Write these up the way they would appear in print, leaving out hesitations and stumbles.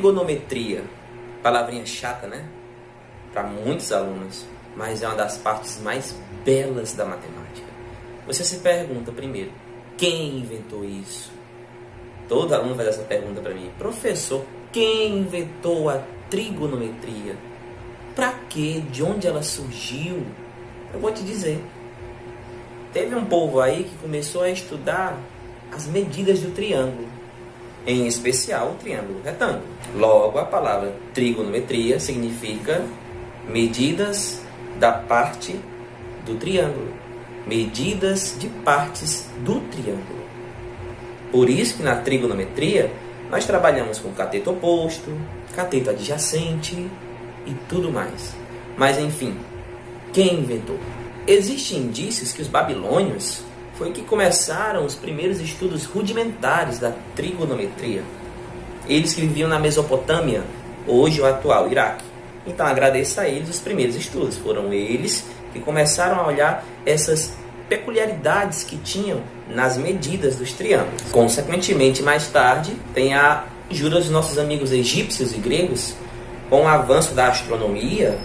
Trigonometria, palavrinha chata, né? Para muitos alunos, mas é uma das partes mais belas da matemática. Você se pergunta primeiro, quem inventou isso? Todo aluno faz essa pergunta para mim. Professor, quem inventou a trigonometria? Para quê? De onde ela surgiu? Eu vou te dizer. Teve um povo aí que começou a estudar as medidas do triângulo, em especial o triângulo retângulo. Logo, a palavra trigonometria significa medidas da parte do triângulo, medidas de partes do triângulo. Por isso que na trigonometria nós trabalhamos com cateto oposto, cateto adjacente e tudo mais. Mas enfim, quem inventou? Existem indícios que os babilônios foi que começaram os primeiros estudos rudimentares da trigonometria. Eles que viviam na Mesopotâmia, hoje o atual Iraque. Então agradeço a eles os primeiros estudos. Foram eles que começaram a olhar essas peculiaridades que tinham nas medidas dos triângulos. Consequentemente, mais tarde, tem a ajuda dos nossos amigos egípcios e gregos. Com o avanço da astronomia,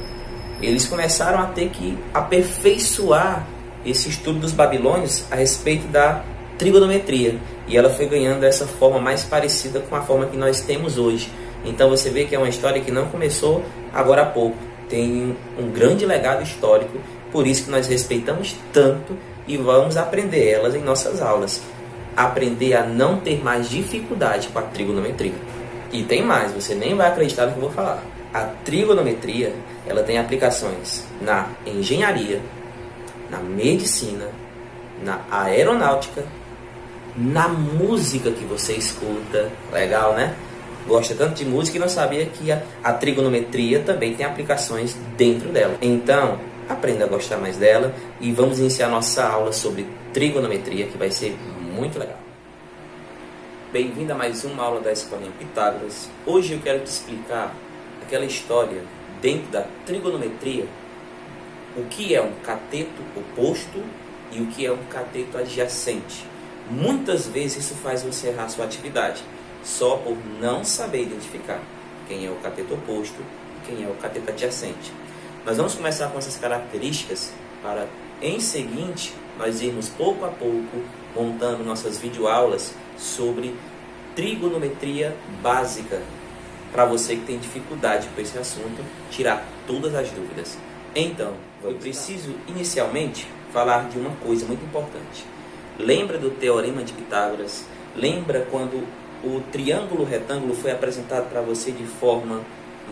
eles começaram a ter que aperfeiçoar esse estudo dos babilônios a respeito da trigonometria. E ela foi ganhando essa forma mais parecida com a forma que nós temos hoje. Então você vê que é uma história que não começou agora há pouco. Tem um grande legado histórico, por isso que nós respeitamos tanto e vamos aprender elas em nossas aulas. Aprender a não ter mais dificuldade com a trigonometria. E tem mais, você nem vai acreditar no que eu vou falar. A trigonometria, ela tem aplicações na engenharia, na medicina, na aeronáutica, na música que você escuta. Legal, né? Gosta tanto de música e não sabia que a trigonometria também tem aplicações dentro dela. Então, aprenda a gostar mais dela e vamos iniciar nossa aula sobre trigonometria, que vai ser muito legal. Bem-vindo a mais uma aula da Escolinha Pitágoras. Hoje eu quero te explicar aquela história dentro da trigonometria, o que é um cateto oposto e o que é um cateto adjacente. Muitas vezes isso faz você errar sua atividade, só por não saber identificar quem é o cateto oposto e quem é o cateto adjacente. Nós vamos começar com essas características para, em seguinte, nós irmos pouco a pouco montando nossas videoaulas sobre trigonometria básica, para você que tem dificuldade com esse assunto, tirar todas as dúvidas. Então, eu preciso inicialmente falar de uma coisa muito importante. Lembra do Teorema de Pitágoras? Lembra quando o triângulo retângulo foi apresentado para você de forma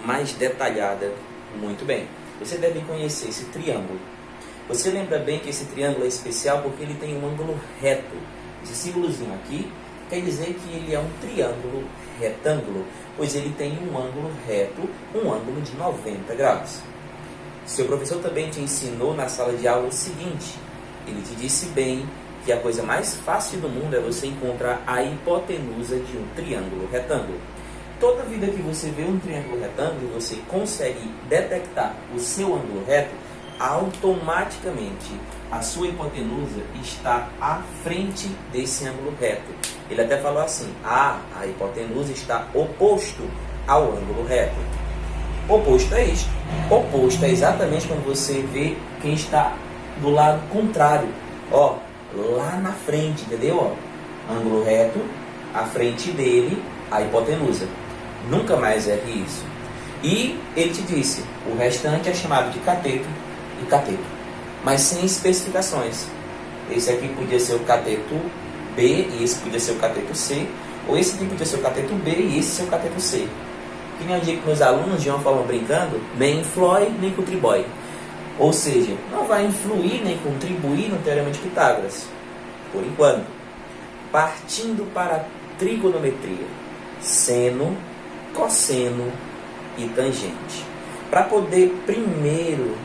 mais detalhada? Muito bem. Você deve conhecer esse triângulo. Você lembra bem que esse triângulo é especial porque ele tem um ângulo reto. Esse símbolozinho aqui quer dizer que ele é um triângulo retângulo, pois ele tem um ângulo reto, um ângulo de 90 graus. Seu professor também te ensinou na sala de aula o seguinte, ele te disse bem que a coisa mais fácil do mundo é você encontrar a hipotenusa de um triângulo retângulo. Toda vida que você vê um triângulo retângulo, você consegue detectar o seu ângulo reto, automaticamente a sua hipotenusa está à frente desse ângulo reto. Ele até falou assim, a hipotenusa está oposto ao ângulo reto. Oposto é isto. Oposto é exatamente quando você vê quem está do lado contrário. Ó, lá na frente, entendeu? Ó, ângulo reto, à frente dele, a hipotenusa. Nunca mais erre isso. E ele te disse, o restante é chamado de cateto e cateto, mas sem especificações. Esse aqui podia ser o cateto B e esse podia ser o cateto C, ou esse aqui podia ser o cateto B e esse ser o cateto C. Que nem eu digo que meus alunos de uma forma brincando, nem influi nem contribui. Ou seja, não vai influir nem contribuir no Teorema de Pitágoras, por enquanto. Partindo para a trigonometria, seno, cosseno e tangente. Para poder primeiro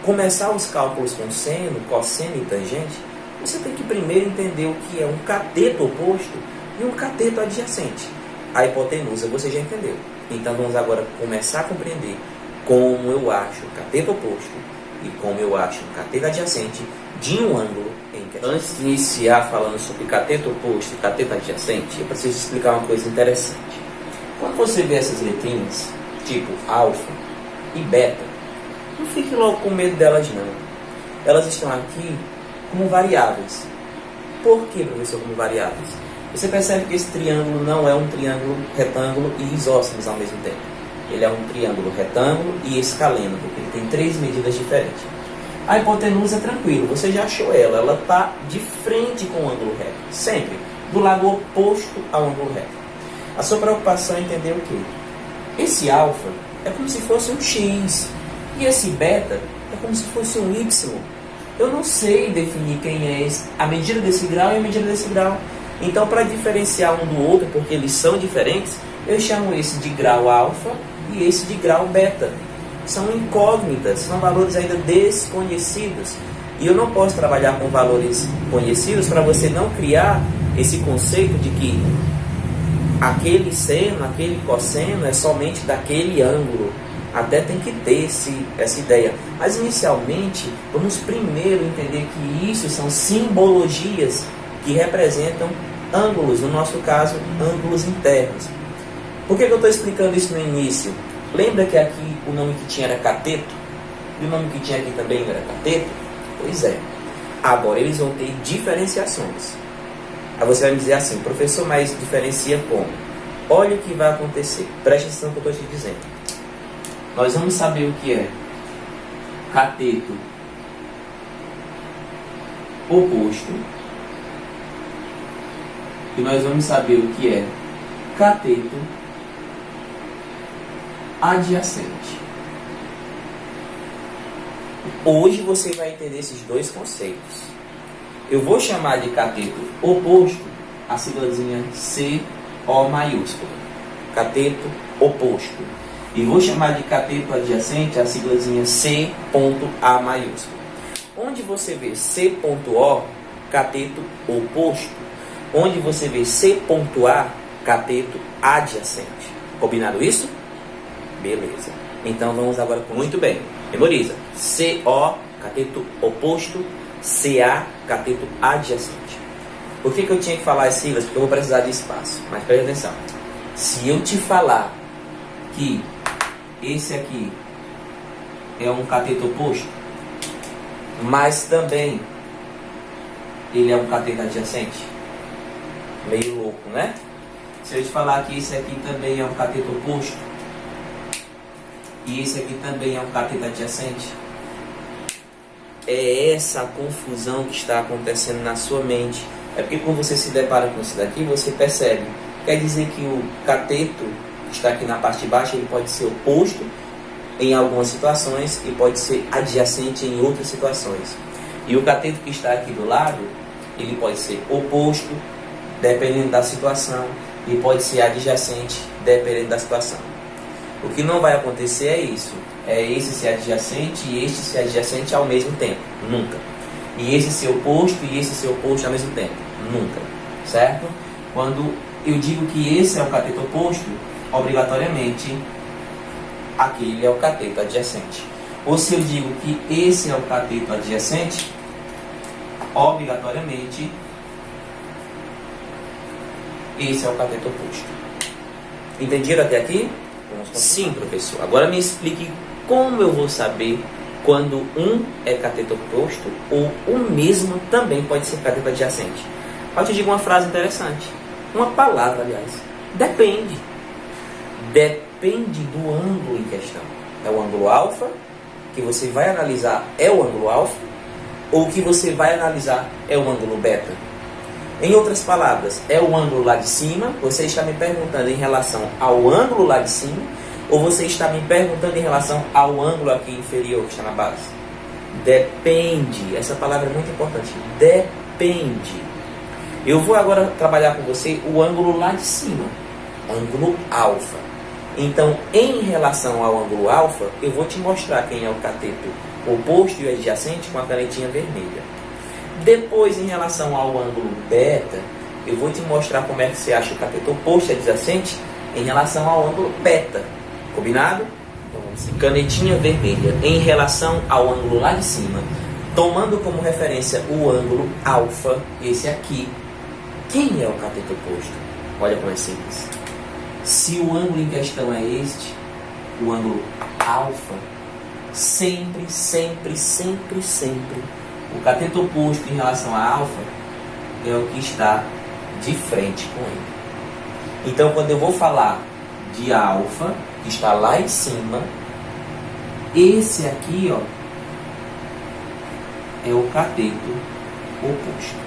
começar os cálculos com seno, cosseno e tangente, você tem que primeiro entender o que é um cateto oposto e um cateto adjacente. A hipotenusa você já entendeu. Então vamos agora começar a compreender como eu acho o cateto oposto e como eu acho o cateto adjacente de um ângulo em questão. Antes de iniciar falando sobre cateto oposto e cateto adjacente, eu preciso explicar uma coisa interessante. Quando você vê essas letrinhas, tipo alfa e beta, não fique logo com medo delas não. Elas estão aqui como variáveis. Por que, professor, como variáveis? Você percebe que esse triângulo não é um triângulo retângulo e isósceles ao mesmo tempo. Ele é um triângulo retângulo e escaleno, porque ele tem 3 medidas diferentes. A hipotenusa é tranquilo, você já achou ela está de frente com o ângulo reto, sempre do lado oposto ao ângulo reto. A sua preocupação é entender o quê? Esse alfa é como se fosse um x e esse beta é como se fosse um y. Eu não sei definir quem é a medida desse grau e a medida desse grau. Então, para diferenciar um do outro, porque eles são diferentes, eu chamo esse de grau alfa e esse de grau beta. São incógnitas, são valores ainda desconhecidos. E eu não posso trabalhar com valores conhecidos para você não criar esse conceito de que aquele seno, aquele cosseno é somente daquele ângulo. Até tem que ter essa ideia. Mas inicialmente, vamos primeiro entender que isso são simbologias que representam ângulos, no nosso caso, ângulos internos. Por que eu estou explicando isso no início? Lembra que aqui o nome que tinha era cateto? E o nome que tinha aqui também era cateto? Pois é. Agora eles vão ter diferenciações. Aí você vai me dizer assim, professor, mas diferencia como? Olha o que vai acontecer. Preste atenção no que eu estou te dizendo. Nós vamos saber o que é cateto oposto. E nós vamos saber o que é cateto adjacente. Hoje você vai entender esses dois conceitos. Eu vou chamar de cateto oposto a siglazinha CO maiúscula. Cateto oposto. E vou chamar de cateto adjacente a siglazinha C.A maiúscula. Onde você vê C.O, cateto oposto. Onde você vê C.A, cateto adjacente. Combinado isso? Beleza. Então vamos agora com muito bem. Memoriza. CO, cateto oposto. CA, cateto adjacente. Por que eu tinha que falar as siglas? Porque eu vou precisar de espaço. Mas preste atenção. Se eu te falar que esse aqui é um cateto oposto, mas também ele é um cateto adjacente, meio louco, né? Se eu te falar que esse aqui também é um cateto oposto e esse aqui também é um cateto adjacente, é essa a confusão que está acontecendo na sua mente. É porque quando você se depara com isso daqui, você percebe. Quer dizer que o cateto que está aqui na parte de baixo, ele pode ser oposto em algumas situações e pode ser adjacente em outras situações. E o cateto que está aqui do lado, ele pode ser oposto dependendo da situação e pode ser adjacente dependendo da situação. O que não vai acontecer é isso. É esse ser adjacente e este ser adjacente ao mesmo tempo. Nunca. E esse ser oposto e esse ser oposto ao mesmo tempo. Nunca. Certo? Quando eu digo que esse é o cateto oposto, obrigatoriamente aquele é o cateto adjacente. Ou se eu digo que esse é o cateto adjacente, obrigatoriamente esse é o cateto oposto. Entenderam até aqui? Sim, professor. Agora me explique como eu vou saber quando um é cateto oposto ou o mesmo também pode ser cateto adjacente. Eu te digo uma frase interessante. Uma palavra, aliás. Depende. Depende do ângulo em questão. É o ângulo alfa, que você vai analisar é o ângulo alfa, ou o que você vai analisar é o ângulo beta. Em outras palavras, é o ângulo lá de cima, você está me perguntando em relação ao ângulo lá de cima, ou você está me perguntando em relação ao ângulo aqui inferior, que está na base? Depende. Essa palavra é muito importante. Depende. Eu vou agora trabalhar com você o ângulo lá de cima, ângulo alfa. Então, em relação ao ângulo alfa, eu vou te mostrar quem é o cateto oposto e adjacente com a canetinha vermelha. Depois, em relação ao ângulo beta, eu vou te mostrar como é que você acha o cateto oposto e adjacente em relação ao ângulo beta. Combinado? Então, vamos lá. Canetinha vermelha em relação ao ângulo lá de cima, tomando como referência o ângulo alfa, esse aqui. Quem é o cateto oposto? Olha como é simples. Se o ângulo em questão é este, o ângulo alfa, sempre, o cateto oposto em relação a alfa é o que está de frente com ele. Então, quando eu vou falar de alfa, que está lá em cima, esse aqui, ó, é o cateto oposto.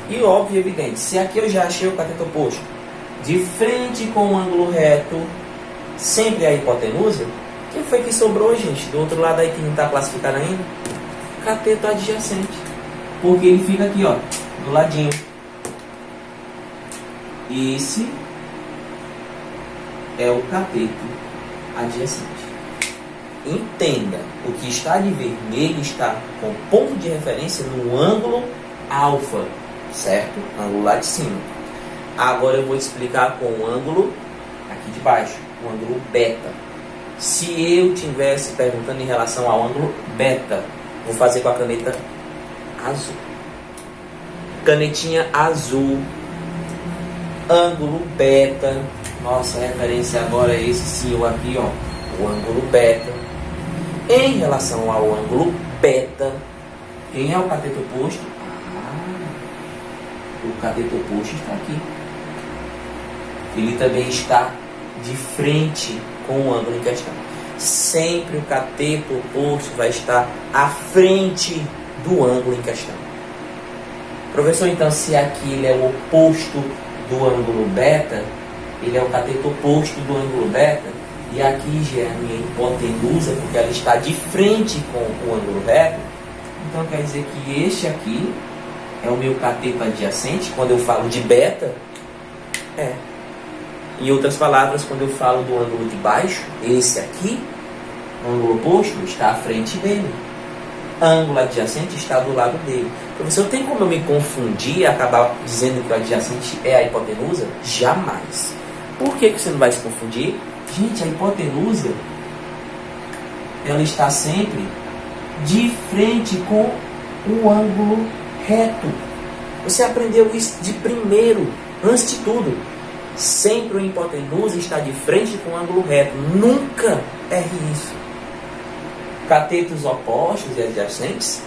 E óbvio e evidente, se aqui eu já achei o cateto oposto de frente com o ângulo reto, sempre a hipotenusa, quem foi que sobrou, gente? Do outro lado aí que não está classificado ainda? Cateto adjacente. Porque ele fica aqui, ó, do ladinho. Esse é o cateto adjacente. Entenda, o que está de vermelho está com ponto de referência no ângulo alfa, certo? Ângulo lá de cima. Agora eu vou te explicar com o ângulo aqui de baixo, o ângulo beta. Se eu estivesse perguntando em relação ao ângulo beta, vou fazer com a caneta azul. Canetinha azul, ângulo beta. Nossa referência agora é esse símbolo aqui, ó, o ângulo beta. Em relação ao ângulo beta, quem é o cateto oposto? O cateto oposto está aqui. Ele também está de frente com o ângulo em questão. Sempre o cateto oposto vai estar à frente do ângulo em questão. Professor, então, se aqui ele é o oposto do ângulo beta, ele é o cateto oposto do ângulo beta, e aqui já é a minha hipotenusa, porque ela está de frente com o ângulo reto, então quer dizer que este aqui é o meu cateto adjacente. Quando eu falo de beta, em outras palavras, quando eu falo do ângulo de baixo, esse aqui, o ângulo oposto, está à frente dele. Ângulo adjacente está do lado dele. Professor, tem como eu me confundir e acabar dizendo que o adjacente é a hipotenusa? Jamais. Por que você não vai se confundir? Gente, a hipotenusa, ela está sempre de frente com o ângulo reto. Você aprendeu isso de primeiro, antes de tudo. Sempre o hipotenusa está de frente com o ângulo reto. Nunca erre isso. Catetos opostos e adjacentes.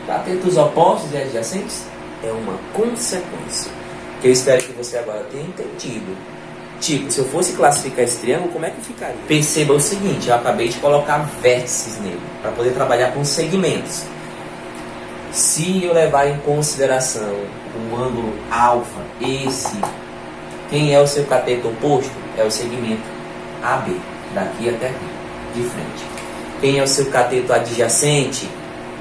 Catetos opostos e adjacentes é uma consequência. Que eu espero que você agora tenha entendido. Tipo, se eu fosse classificar esse triângulo, como é que ficaria? Perceba o seguinte, eu acabei de colocar vértices nele, para poder trabalhar com segmentos. Se eu levar em consideração o ângulo alfa, esse, quem é o seu cateto oposto? É o segmento AB, daqui até aqui, de frente. Quem é o seu cateto adjacente?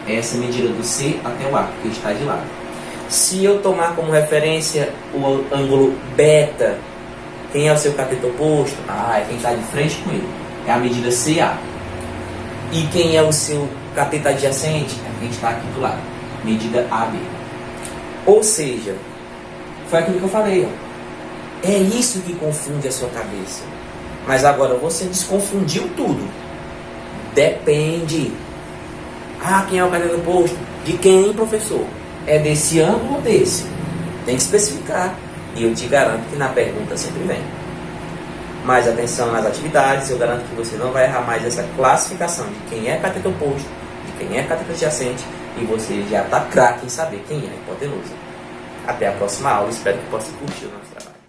É essa medida do C até o A, que está de lado. Se eu tomar como referência o ângulo beta, quem é o seu cateto oposto? É quem está de frente com ele. É a medida CA. E quem é o seu cateto adjacente? É quem está aqui do lado. Medida AB. Ou seja, foi aquilo que eu falei. Ó. É isso que confunde a sua cabeça. Mas agora você desconfundiu tudo. Depende. Quem é o cateto oposto? De quem, professor? É desse ângulo ou desse? Tem que especificar. E eu te garanto que na pergunta sempre vem. Mais atenção nas atividades, eu garanto que você não vai errar mais essa classificação de quem é cateto oposto, de quem é cateto adjacente, e você já está craque em saber quem é a hipotenusa. Até a próxima aula, espero que possa curtir o nosso trabalho.